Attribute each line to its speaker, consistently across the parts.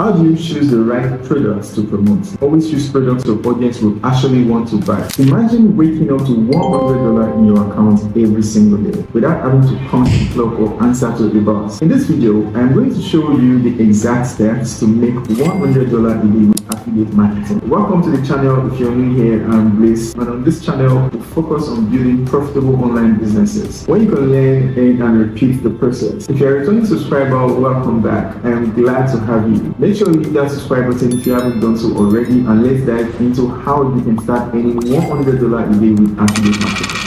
Speaker 1: How do you choose the right products to promote? Always choose products your audience will actually want to buy. Imagine waking up to $100 in your account every single day without having to punch the clock or answer to the boss. In this video, I am going to show you the exact steps to make $100 a day with affiliate marketing. Welcome to the channel. If you're new here, I'm Bliss, and on this channel, we focus on building profitable online businesses where you can learn and repeat the process. If you're a returning subscriber, welcome back. I am glad to have you. Make sure you hit that subscribe button if you haven't done so already, and let's dive into how you can start earning $100 a day with affiliate marketing.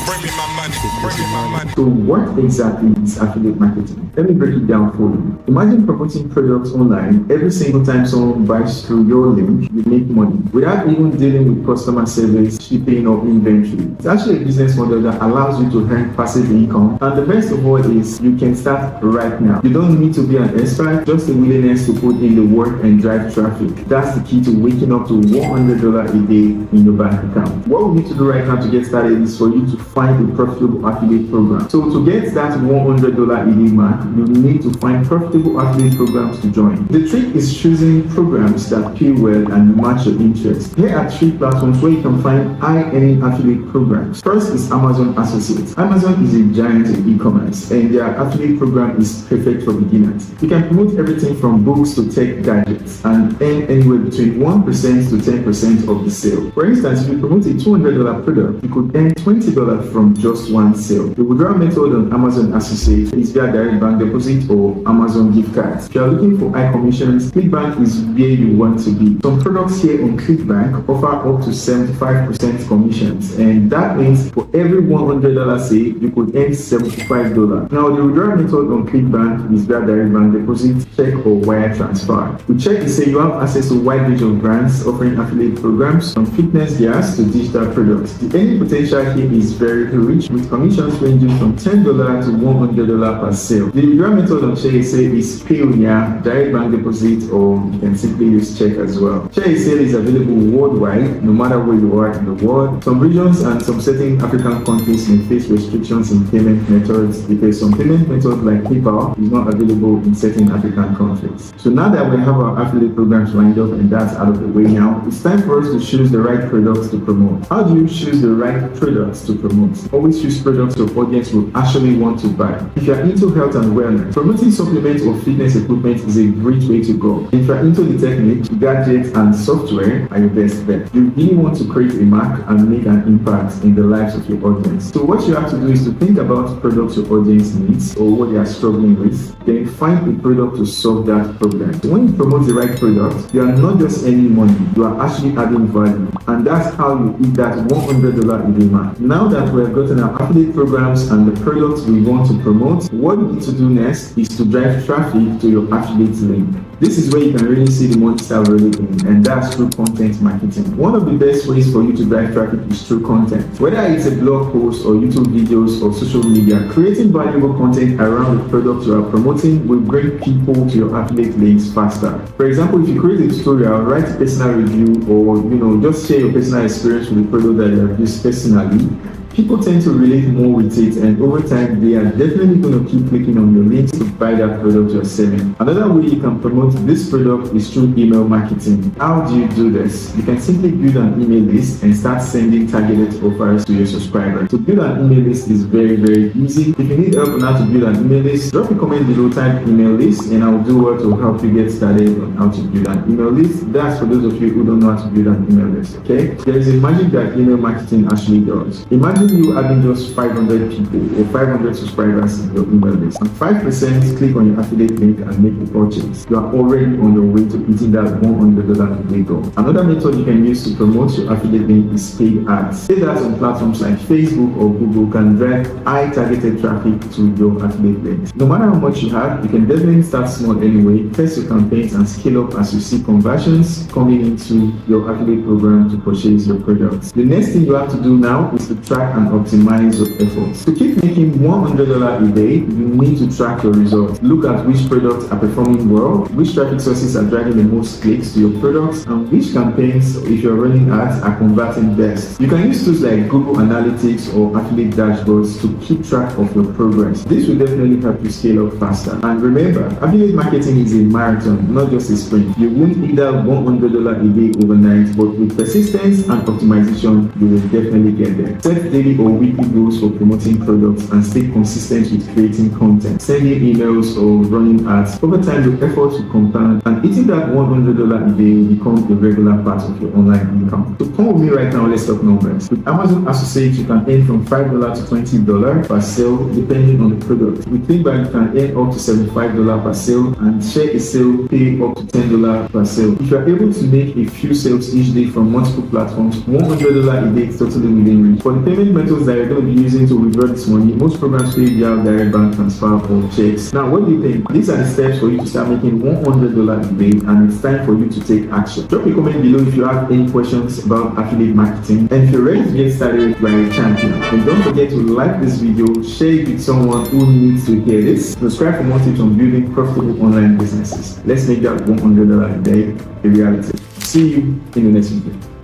Speaker 2: Bring me my money. Bring me my money.
Speaker 1: So what exactly is affiliate marketing? Let me break it down for you. Imagine promoting products online. Every single time someone buys through your link, you make money without even dealing with customer service, shipping, or inventory. It's actually a business model that allows you to earn passive income. And the best of all is you can start right now. You don't need to be an expert, just a willingness to put in the work and drive traffic. That's the key to waking up to $100 a day in your bank account. What we need to do right now to get started is for you to find a profitable affiliate program. So to get that $100 a day mark, you need to find profitable affiliate programs to join. The trick is choosing programs that pay well and match your interests. Here are 3 platforms where you can find high-earning affiliate programs. First is Amazon Associates. Amazon is a giant in e-commerce, and their affiliate program is perfect for beginners. You can promote everything from books to tech gadgets and earn anywhere between 1% to 10% of the sale. For instance, if you promote a $200 product, you could earn $20 from just one sale. The withdrawal method on Amazon Associates is via direct bank deposit or Amazon gift cards. If you are looking for high commissions, ClickBank is where you want to be. Some products here on ClickBank offer up to 75% commissions, and that means for every $100 sale, you could earn $75. Now, the withdrawal method on ClickBank is via direct bank deposit, check, or wire transfer. We check to say you have access to a wide range of brands offering affiliate programs, from fitness gears to digital products. The earning potential here is very rich, with commissions ranging from $10 to $100 per sale. The withdrawal method on ShareSale is Payoneer, direct bank deposit, or you can simply use check as well. ShareSale is available worldwide, no matter where you are in the world. Some regions and some certain African countries may face restrictions in payment methods because some payment methods like PayPal is not available in certain African countries. So now that we have our affiliate programs lined up and that's out of the way now, it's time for us to choose the right products to promote. How do you choose the right products to promote? Always choose products your audience will actually want to buy. If you're into health and wellness, promoting supplements or fitness equipment is a great way to go. If you're into the technique, gadgets, and software are your best bet. You really want to create a mark and make an impact in the lives of your audience. So what you have to do is to think about products your audience needs or what they are struggling with, then find a product to solve that problem. So when you promote the right product, you are not just earning money, you are actually adding value. And that's how you hit that $100 a day mark. Now that we have gotten our affiliate programs and the products we want to promote, what you need to do next is to drive traffic to your affiliate link. This is where you can really see the money start rolling in, and that's through content marketing. One of the best ways for you to drive traffic is through content. Whether it's a blog post or YouTube videos or social media, creating valuable content around the product you are promoting will bring people to your affiliate links faster. For example, if you create a tutorial, write a personal review, or just share your personal experience with the product that you have used personally, people tend to relate more with it, and over time they are definitely going to keep clicking on your links to buy that product you're selling. Another way you can promote this product is through email marketing. How do you do this? You can simply build an email list and start sending targeted offers to your subscribers. To build an email list is very, very easy. If you need help on how to build an email list, drop a comment below, type email list, and I'll do what will help you get started on how to build an email list. That's for those of you who don't know how to build an email list, okay? There is a magic that email marketing actually does. Imagine you having just 500 people or 500 subscribers in your email list, and 5% click on your affiliate link and make a purchase. You are already on your way to hitting that $100 a day goal. Another method you can use to promote your affiliate link is paid ads. Paid ads on platforms like Facebook or Google can drive high targeted traffic to your affiliate links. No matter how much you have, you can definitely start small anyway, test your campaigns and scale up as you see conversions coming into your affiliate program to purchase your products. The next thing you have to do now is to track and optimize your efforts. To keep making $100 a day, you need to track your results. Look at which products are performing well, which traffic sources are driving the most clicks to your products, and which campaigns, if you're running ads, are converting best. You can use tools like Google Analytics or affiliate dashboards to keep track of your progress. This will definitely help you scale up faster. And remember, affiliate marketing is a marathon, not just a sprint. You won't need that $100 a day overnight, but with persistence and optimization, you will definitely get there. Set daily or weekly goals for promoting products and stay consistent with creating content, sending emails or running ads. Over time, your efforts will compound, and hitting that $100 a day will become a regular part of your online income. So come with me right now, let's talk numbers. With Amazon Associates, you can earn from $5 to $20 per sale depending on the product. With Clickbank, you can earn up to $75 per sale, and share a sale pay up to $10 per sale. If you are able to make a few sales each day from multiple platforms, $100 a day is totally within reach. For the payment methods that you're going to be using to withdraw this money, most programs pay via direct bank transfer or checks. Now, what do you think? These are the steps for you to start making $100 a day, and it's time for you to take action. Drop a comment below if you have any questions about affiliate marketing, and if you're ready to get started, you are a champion. And don't forget to like this video, share it with someone who needs to hear this. Subscribe for more tips on building profitable online businesses. Let's make that $100 a day a reality. See you in the next video.